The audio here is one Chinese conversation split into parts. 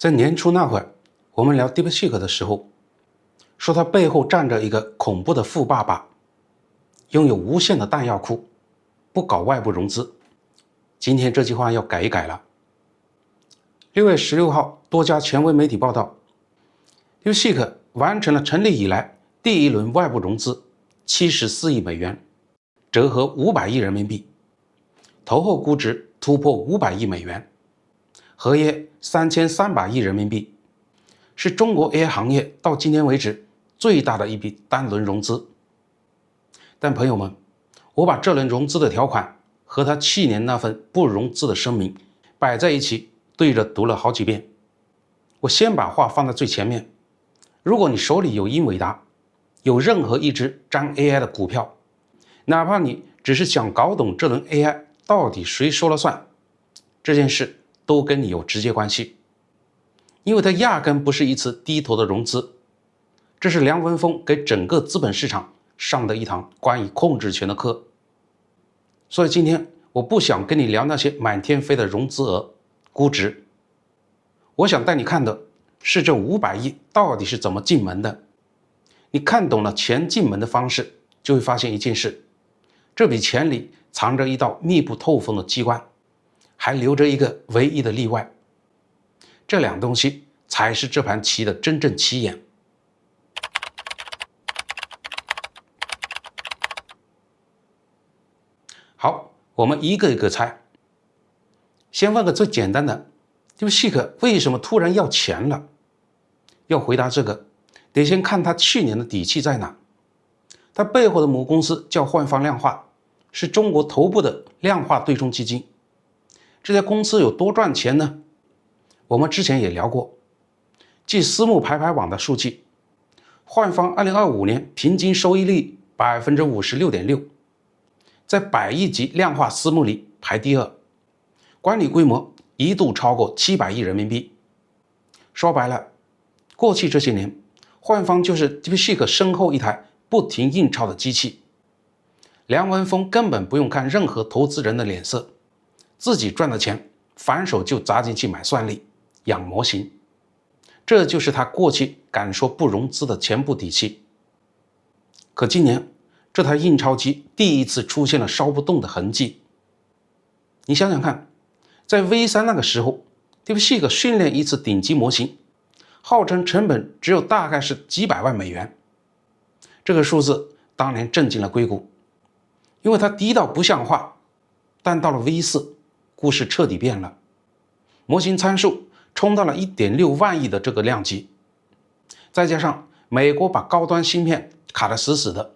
在年初那会儿，我们聊 DeepSeek 的时候，说它背后站着一个恐怖的富爸爸，拥有无限的弹药库，不搞外部融资。今天这句话要改一改了。6月16号，多家权威媒体报道 ，DeepSeek 完成了成立以来第一轮外部融资，74亿美元，折合500亿人民币，投后估值突破500亿美元，合约3300亿人民币，是中国 AI 行业到今天为止最大的一笔单轮融资。但朋友们，我把这轮融资的条款和他去年那份不融资的声明摆在一起，对着读了好几遍。我先把话放在最前面，如果你手里有英伟达，有任何一只沾 AI 的股票，哪怕你只是想搞懂这轮 AI 到底谁说了算，这件事都跟你有直接关系，因为它压根不是一次低头的融资，这是梁文峰给整个资本市场上的一堂关于控制权的课。所以今天我不想跟你聊那些满天飞的融资额、估值，我想带你看的是这500亿到底是怎么进门的。你看懂了钱进门的方式，就会发现一件事，这笔钱里藏着一道密不透风的机关，还留着一个唯一的例外。这两东西才是这盘棋的真正起眼。好，我们一个一个猜。先问个最简单的，DeepSeek为什么突然要钱了？要回答这个，得先看他去年的底气在哪。他背后的母公司叫幻方量化，是中国头部的量化对冲基金。这家公司有多赚钱呢？我们之前也聊过，据私募排网的数据，幻方2025年平均收益率 56.6%， 在100亿级量化私募里排第二，管理规模一度超过700亿人民币。说白了，过去这些年，幻方就是 DeepSeek 身后一台不停印钞的机器。梁文峰根本不用看任何投资人的脸色，自己赚的钱反手就砸进去买算力、养模型，这就是他过去敢说不融资的前部底气。可今年这台印钞机第一次出现了烧不动的痕迹。你想想看，在 V3 那个时候， DeepSeek 训练一次顶级模型，号称成本只有大概是几百万美元。这个数字当年震惊了硅谷，因为它低到不像话。但到了 V4， 故事彻底变了，模型参数冲到了 1.6 万亿的这个量级，再加上美国把高端芯片卡得死死的，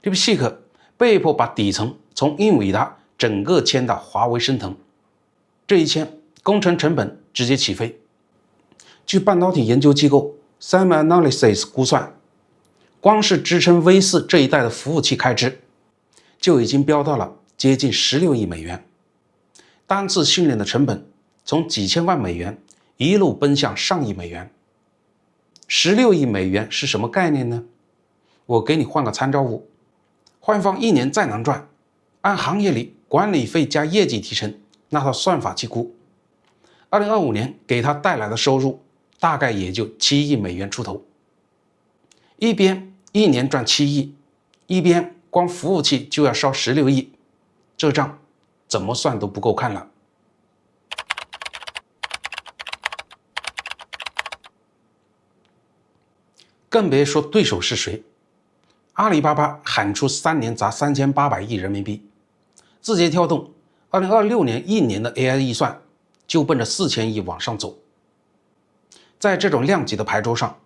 DeepSeek 被迫把底层从英伟达整个迁到华为升腾，这一迁工程成本直接起飞。据半导体研究机构 SemiAnalysis 估算，光是支撑 V4 这一代的服务器开支就已经飙到了接近16亿美元，单次训练的成本从几千万美元一路奔向上亿美元。16亿美元是什么概念呢？我给你换个参照物，幻方一年再难赚，按行业里管理费加业绩提成那套算法去估，2025年给他带来的收入大概也就7亿美元出头。一边一年赚7亿，一边光服务器就要烧16亿，这账怎么算都不够看了。更别说对手是谁，阿里巴巴喊出3年砸3800亿人民币，字节跳动2026年1年的 AI 预算就奔着4000亿往上走。在这种量级的牌桌上，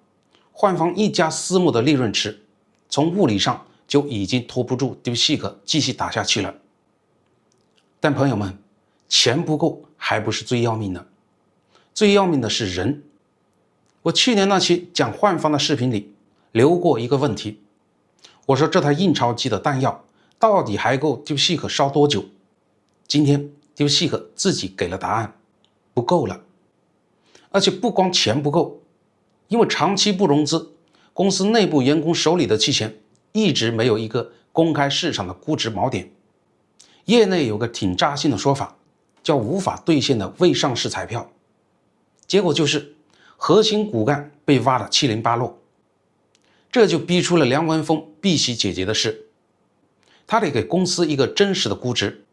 幻方一家私募的利润池从物理上就已经拖不住 DeepSeek 继续打下去了。但朋友们，钱不够还不是最要命的，最要命的是人。我去年那期讲幻方的视频里留过一个问题，我说这台印钞机的弹药到底还够 DeepSeek 烧多久？今天 DeepSeek 自己给了答案，不够了。而且不光钱不够，因为长期不融资，公司内部员工手里的期权一直没有一个公开市场的估值锚点。业内有个挺扎心的说法，叫无法兑现的未上市彩票。结果就是核心骨干被挖得七零八落。这就逼出了梁文峰必须解决的事，他得给公司一个真实的估值，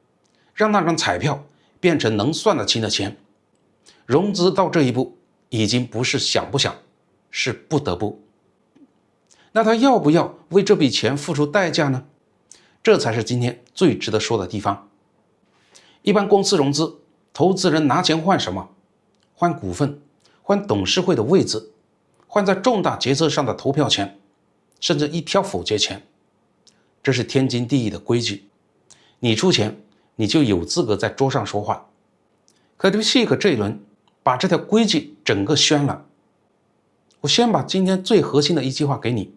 让那张彩票变成能算得清的钱。融资到这一步已经不是想不想，是不得不。那他要不要为这笔钱付出代价呢？这才是今天最值得说的地方。一般公司融资，投资人拿钱换什么？换股份，换董事会的位置，换在重大决策上的投票权，甚至一票否决权。这是天经地义的规矩，你出钱，你就有资格在桌上说话。可DeepSeek这一轮把这条规矩整个宣了。我先把今天最核心的一句话给你，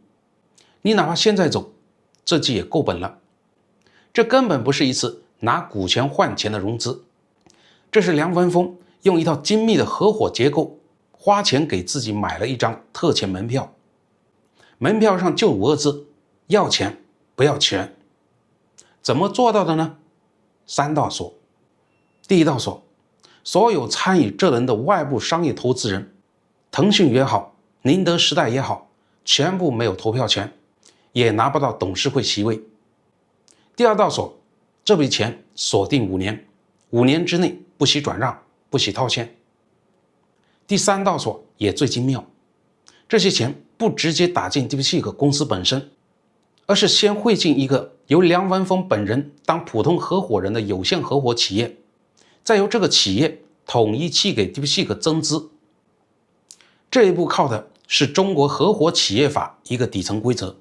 你哪怕现在走，这句也够本了。这根本不是一次拿股权换钱的融资，这是梁文峰用一套精密的合伙结构，花钱给自己买了一张特权门票，门票上就5个字：要钱不要权。怎么做到的呢？3道锁。第一道锁，所有参与这轮的外部商业投资人，腾讯也好，宁德时代也好，全部没有投票权，也拿不到董事会席位。第二道锁，这笔钱锁定5年，5年之内不许转让，不许套现。第3道锁也最精妙，这些钱不直接打进 DeepSeek 公司本身，而是先汇进一个由梁文峰本人当普通合伙人的有限合伙企业，再由这个企业统一去给 DeepSeek 增资。这一步靠的是中国合伙企业法一个底层规则，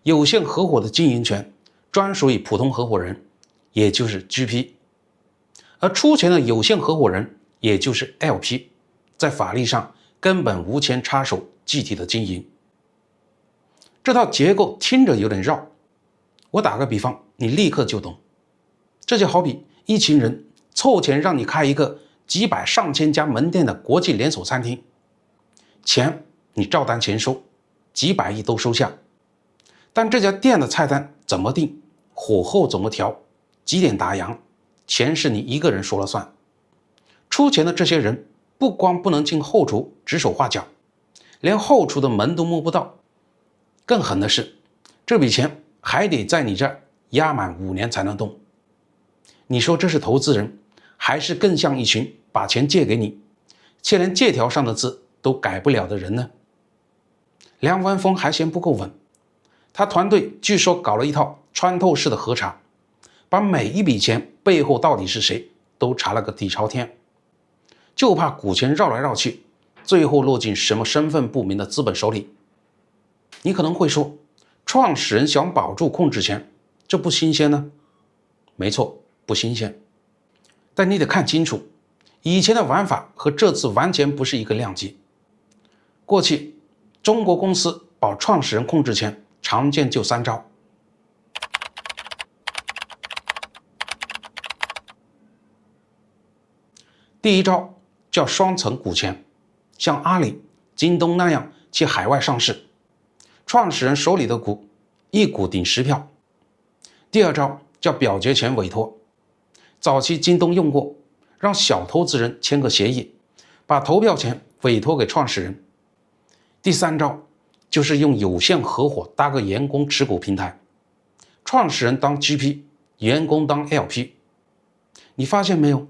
有限合伙的经营权专属于普通合伙人，也就是 GP， 而出钱的有限合伙人，也就是 LP， 在法律上根本无权插手具体的经营。这套结构听着有点绕，我打个比方，你立刻就懂。这就好比一群人凑钱让你开一个几百上千家门店的国际连锁餐厅，钱你照单全收，几百亿都收下，但这家店的菜单怎么定，火候怎么调，几点打烊，钱是你一个人说了算。出钱的这些人不光不能进后厨指手画脚，连后厨的门都摸不到。更狠的是，这笔钱还得在你这儿压满5年才能动。你说这是投资人，还是更像一群把钱借给你，却连借条上的字都改不了的人呢？梁文峰还嫌不够稳，他团队据说搞了一套穿透式的核查，把每一笔钱背后到底是谁都查了个底朝天，就怕股权绕来绕去，最后落进什么身份不明的资本手里。你可能会说，创始人想保住控制权，这不新鲜呢？没错，不新鲜。但你得看清楚，以前的玩法和这次完全不是一个量级。过去中国公司保创始人控制权常见就3招。第一招叫双层股权，像阿里、京东那样去海外上市，创始人手里的股1股顶10票。第二招叫表决权委托，早期京东用过，让小投资人签个协议，把投票权委托给创始人。第3招就是用有限合伙搭个员工持股平台，创始人当 GP， 员工当 LP。 你发现没有，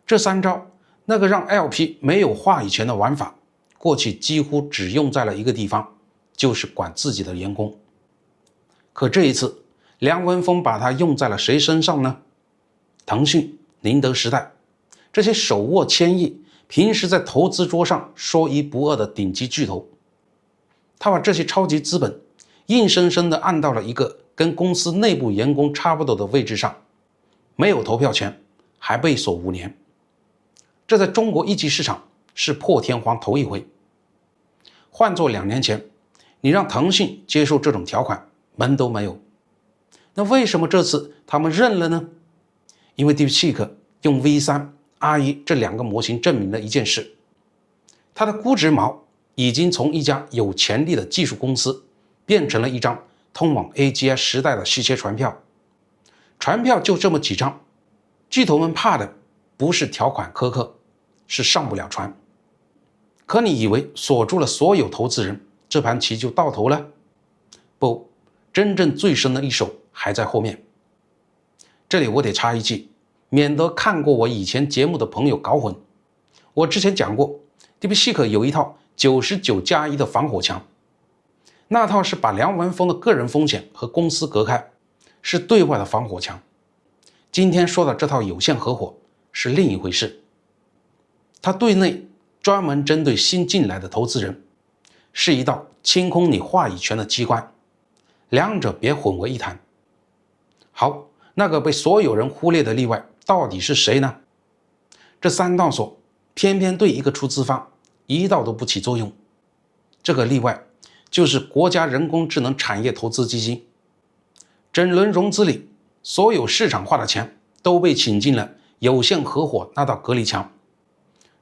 这3招那个让 LP 没有话语权的玩法，过去几乎只用在了一个地方，就是管自己的员工。可这一次梁文峰把它用在了谁身上呢？腾讯、宁德时代这些手握千亿，平时在投资桌上说一不二的顶级巨头，他把这些超级资本硬生生地按到了一个跟公司内部员工差不多的位置上，没有投票权，还被锁5年。这在中国一级市场是破天荒头一回。换做2年前，你让腾讯接受这种条款，门都没有。那为什么这次他们认了呢？因为 DeepSeek 用 V3、R1 这2个模型证明了一件事，它的估值锚已经从一家有潜力的技术公司变成了一张通往 AGI 时代的续签船票。船票就这么几张，巨头们怕的不是条款苛刻，是上不了船。可你以为锁住了所有投资人，这盘棋就到头了？不，真正最深的一手还在后面。这里我得插一句，免得看过我以前节目的朋友搞混。我之前讲过 DeepSeek 有一套99+1的防火墙，那套是把梁文峰的个人风险和公司隔开，是对外的防火墙。今天说的这套有限合伙是另一回事，它对内专门针对新进来的投资人，是一道清空你话语权的机关，两者别混为一谈。好，那个被所有人忽略的例外到底是谁呢？这3道锁偏偏对一个出资方一道都不起作用。这个例外就是国家人工智能产业投资基金。整轮融资里，所有市场化的钱都被请进了有限合伙那道隔离墙，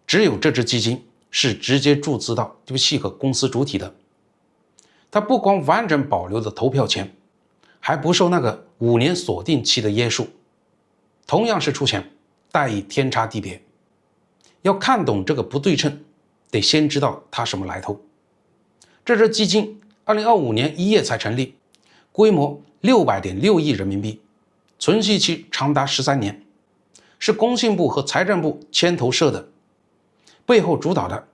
只有这支基金是直接注资到DeepSeek公司主体的。它不光完整保留了投票权，还不受那个5年锁定期的约束。同样是出钱，待遇天差地别。要看懂这个不对称，得先知道它什么来头。这支基金2025年1月才成立，规模600.6亿人民币，存续期长达13年，是工信部和财政部牵头设的，背后主导的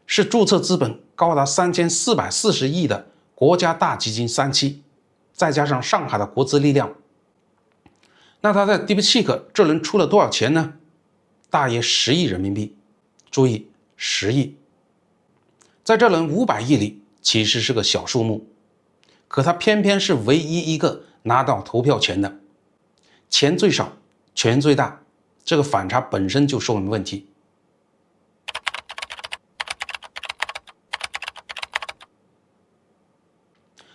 是注册资本高达3440亿的国家大基金3期，再加上上海的国资力量。那他在 DeepSeek 这轮出了多少钱呢？大约10亿人民币。注意，10亿。在这轮500亿里，其实是个小数目，可他偏偏是唯一一个拿到投票权的，钱最少，权最大，这个反差本身就说明问题。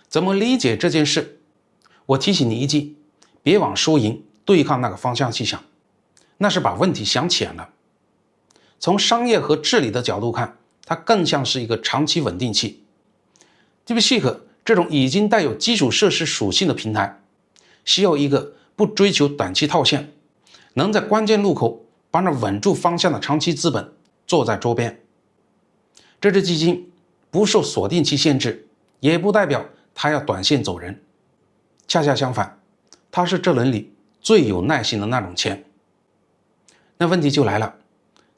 怎么理解这件事？我提醒你一句，别往输赢对抗那个方向去想，那是把问题想浅了。从商业和治理的角度看，它更像是一个长期稳定器。DeepSeek 这种已经带有基础设施属性的平台，需要一个不追求短期套现，能在关键路口帮着稳住方向的长期资本坐在桌边。这支基金不受锁定期限制，也不代表它要短线走人，恰恰相反，它是这轮里最有耐心的那种钱。那问题就来了，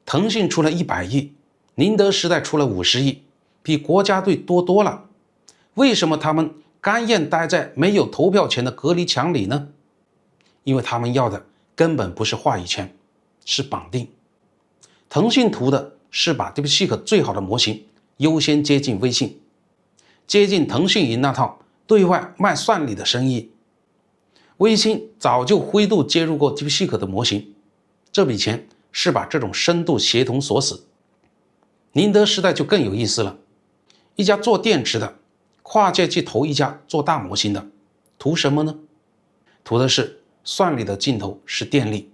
腾讯出了100亿，宁德时代出了50亿，比国家队多了。为什么他们甘愿待在没有投票权的隔离墙里呢？因为他们要的根本不是话语权，是绑定。腾讯图的是把 DeepSeek 最好的模型优先接近微信，接近腾讯云那套对外卖算力的生意。微信早就灰度接入过 DeepSeek 的模型，这笔钱是把这种深度协同锁死。宁德时代就更有意思了，一家做电池的跨界去投一家做大模型的，图什么呢？图的是算力的尽头是电力。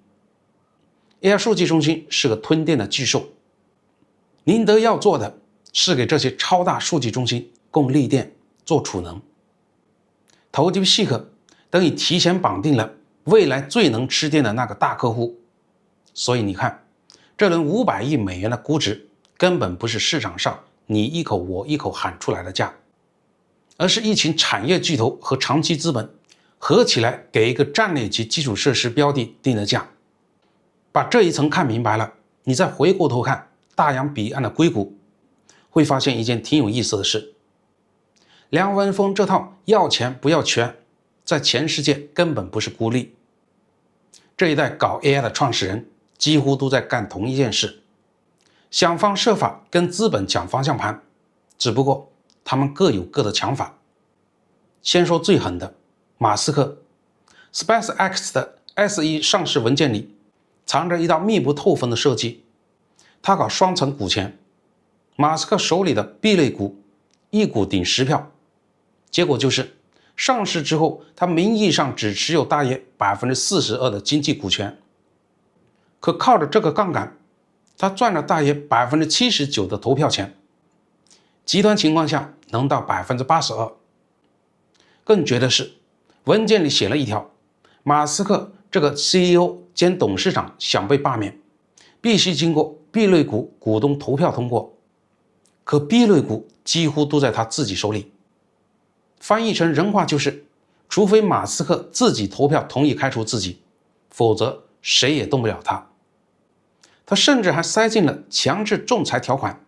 AI 数据中心是个吞电的巨兽，宁德要做的是给这些超大数据中心供力电做储能。投 DeepSeek 等于提前绑定了未来最能吃电的那个大客户。所以你看，这轮500亿美元的估值根本不是市场上你一口我一口喊出来的价，而是一群产业巨头和长期资本合起来给一个战略级基础设施标的定的价。把这一层看明白了，你再回过头看大洋彼岸的硅谷，会发现一件挺有意思的事。梁文峰这套要钱不要权，在全世界根本不是孤立。这一代搞 AI 的创始人几乎都在干同一件事，想方设法跟资本抢方向盘，只不过他们各有各的抢法。先说最狠的，马斯克 SpaceX 的 S1 上市文件里藏着一道密不透风的设计，他搞双层股权，马斯克手里的 B 类股一股顶10票，结果就是上市之后他名义上只持有大约 42% 的经济股权，可靠着这个杠杆，他赚了大约 79% 的投票权，极端情况下能到 82%。 更绝的是，文件里写了一条，马斯克这个 CEO 兼董事长想被罢免，必须经过 B 类股股东投票通过。可 B 类股几乎都在他自己手里。翻译成人话就是，除非马斯克自己投票同意开除自己，否则谁也动不了他。他甚至还塞进了强制仲裁条款，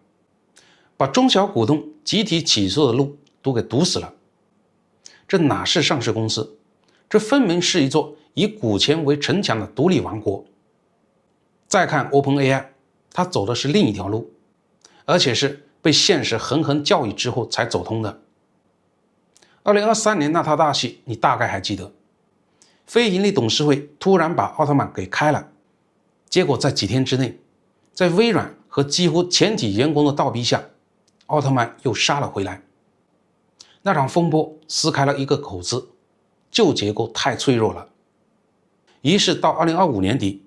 把中小股东集体起诉的路都给堵死了。这哪是上市公司，这分明是一座以股权为城墙的独立王国。再看 OpenAI， 他走的是另一条路，而且是被现实狠狠教育之后才走通的。2023年那套大戏你大概还记得，非盈利董事会突然把奥特曼给开了，结果在几天之内，在微软和几乎全体员工的倒逼下，奥特曼又杀了回来。那场风波撕开了一个口子，旧结构太脆弱了。于是到2025年底，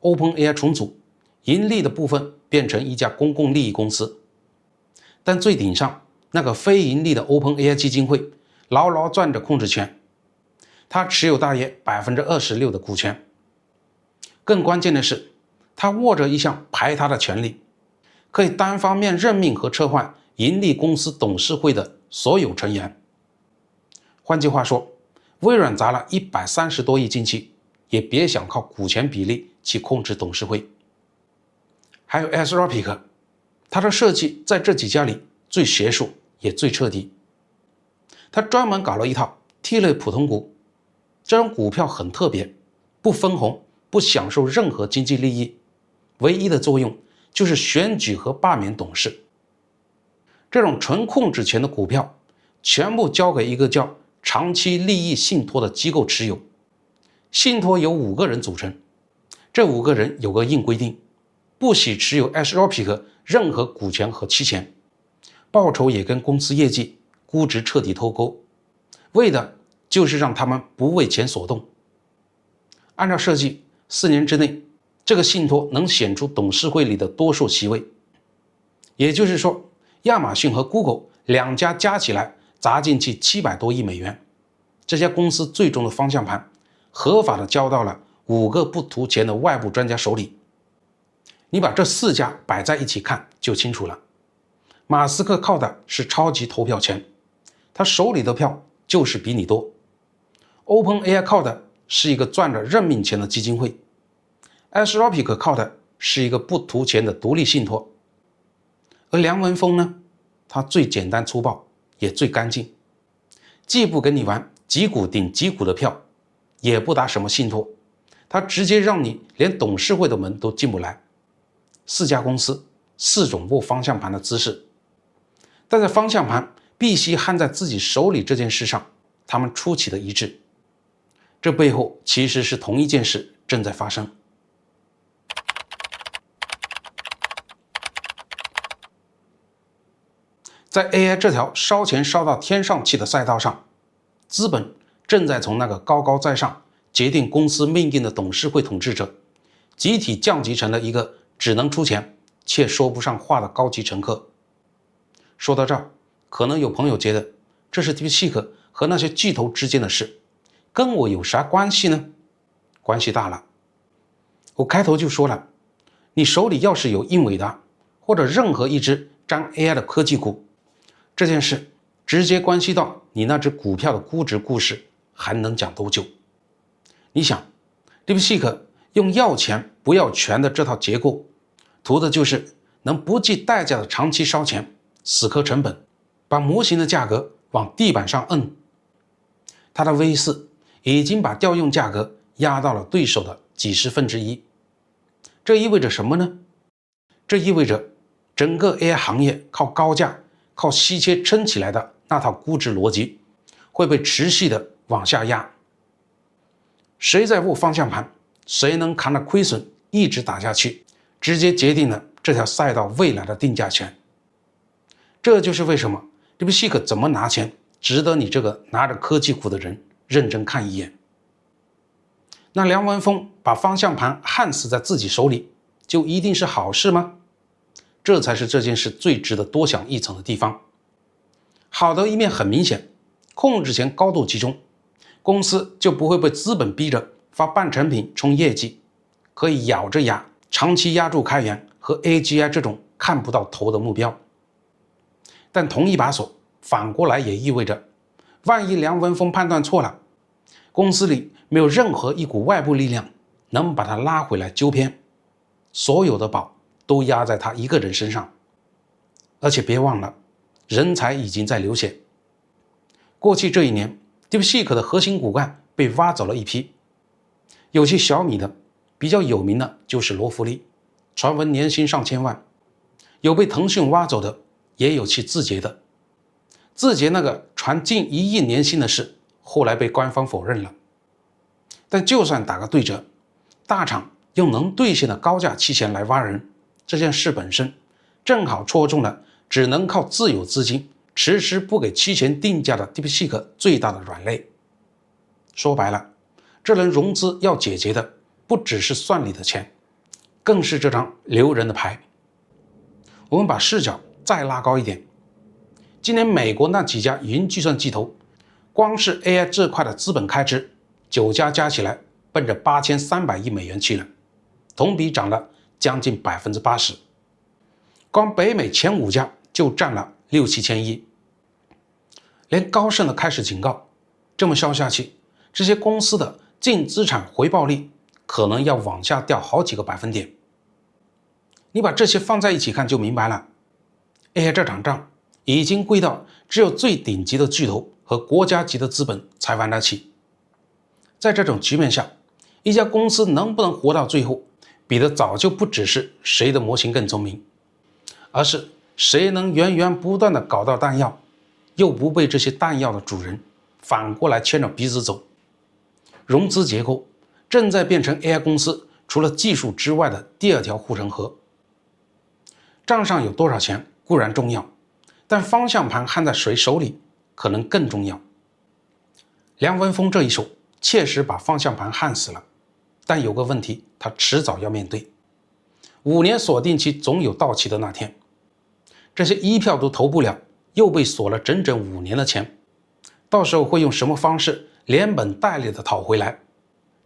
OpenAI 重组，盈利的部分变成一家公共利益公司，但最顶上那个非盈利的 OpenAI 基金会牢牢攥着控制权，他持有大约 26% 的股权。更关键的是，他握着一项排他的权利，可以单方面任命和撤换盈利公司董事会的所有成员。换句话说，微软砸了130多亿进去，也别想靠股权比例去控制董事会。还有 Anthropic， 它的设计在这几家里最学术也最彻底。他专门搞了一套 T 类普通股，这种股票很特别，不分红，不享受任何经济利益，唯一的作用就是选举和罢免董事。这种纯控制权的股票全部交给一个叫长期利益信托的机构持有，信托由5个人组成，这5个人有个硬规定，不许持有 Anthropic 任何股权和期权，报酬也跟公司业绩估值彻底脱钩，为的就是让他们不为钱所动。按照设计，4年之内，这个信托能选出董事会里的多数席位。也就是说，亚马逊和 Google 2家加起来砸进去700多亿美元，这家公司最终的方向盘合法的交到了5个不图钱的外部专家手里。你把这4家摆在一起看就清楚了。马斯克靠的是超级投票权，他手里的票就是比你多。OpenAI 靠的是一个赚着任命钱的基金会， Anthropic 靠的是一个不图钱的独立信托。而梁文峰呢，他最简单粗暴也最干净，既不跟你玩几股顶几股的票，也不打什么信托，他直接让你连董事会的门都进不来。4家公司4种握方向盘的姿势，但在方向盘必须焊在自己手里这件事上，他们出奇的一致。这背后其实是同一件事正在发生。在 AI 这条烧钱烧到天上去的赛道上，资本正在从那个高高在上决定公司命运的董事会统治者，集体降级成了一个只能出钱却说不上话的高级乘客。说到这儿，可能有朋友觉得这是 DeepSeek 和那些巨头之间的事，跟我有啥关系呢？关系大了。我开头就说了，你手里要是有英伟达或者任何一只沾 AI 的科技股，这件事直接关系到你那只股票的估值故事还能讲多久。你想 DeepSeek 用要钱不要权的这套结构，图的就是能不计代价的长期烧钱，死磕成本，把模型的价格往地板上摁。它的 V4 已经把调用价格压到了对手的几十分之一。这意味着什么呢？这意味着整个 AI 行业靠高价、靠稀缺撑起来的那套估值逻辑会被持续的往下压。谁在握方向盘，谁能扛着亏损一直打下去，直接决定了这条赛道未来的定价权。这就是为什么 DeepSeek 怎么拿钱值得你这个拿着科技股的人认真看一眼。那梁文峰把方向盘焊死在自己手里，就一定是好事吗？这才是这件事最值得多想一层的地方。好的一面很明显，控制权高度集中，公司就不会被资本逼着发半成品冲业绩，可以咬着牙长期压住开源和 AGI 这种看不到头的目标。但同一把锁反过来也意味着，万一梁文峰判断错了，公司里没有任何一股外部力量能把他拉回来纠偏，所有的宝都压在他一个人身上。而且别忘了，人才已经在流血。过去这一年 DeepSeek 的核心骨干被挖走了一批，有些小米的，比较有名的就是罗弗利，传闻年薪上千万，有被腾讯挖走的，也有去字节的。字节那个传近1亿年薪的事，后来被官方否认了。但就算打个对折，大厂用能兑现的高价期权来挖人，这件事本身正好戳中了只能靠自有资金迟迟不给期权定价的 DeepSeek 最大的软肋。说白了，这轮融资要解决的不只是算里的钱，更是这张留人的牌。我们把视角再拉高一点，今年美国那几家云计算巨头，光是 AI 这块的资本开支，9家加起来奔着8300亿美元去了，同比涨了将近 80%。光北美前5家就占了6、7千亿。连高盛都开始警告，这么烧下去，这些公司的净资产回报率可能要往下掉好几个百分点。你把这些放在一起看就明白了， AI 这场仗已经贵到只有最顶级的巨头和国家级的资本才玩得起。在这种局面下，一家公司能不能活到最后，比的早就不只是谁的模型更聪明，而是谁能源源不断的搞到弹药，又不被这些弹药的主人反过来牵着鼻子走。融资结构正在变成 AI 公司除了技术之外的第2条护城河。账上有多少钱固然重要，但方向盘焊在谁手里可能更重要。梁文峰这一手确实把方向盘焊死了，但有个问题他迟早要面对，5年锁定期总有到期的那天，这些一票都投不了，又被锁了整整5年的钱，到时候会用什么方式连本带利的讨回来，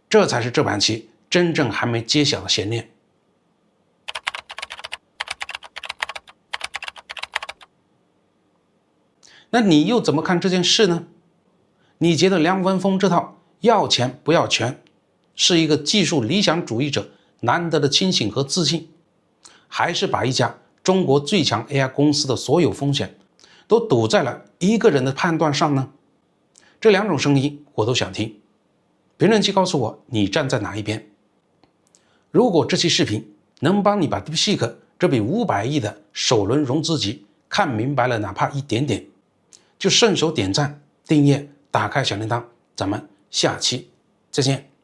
这才是这盘棋真正还没揭晓的悬念。那你又怎么看这件事呢？你觉得梁文峰这套要钱不要权，是一个技术理想主义者难得的清醒和自信，还是把一家中国最强 AI 公司的所有风险都赌在了一个人的判断上呢？这2种声音我都想听，评论区告诉我你站在哪一边。如果这期视频能帮你把 DeepSeek 这笔500亿的首轮融资局看明白了哪怕一点点，就顺手点赞、订阅、打开小铃铛，咱们下期再见。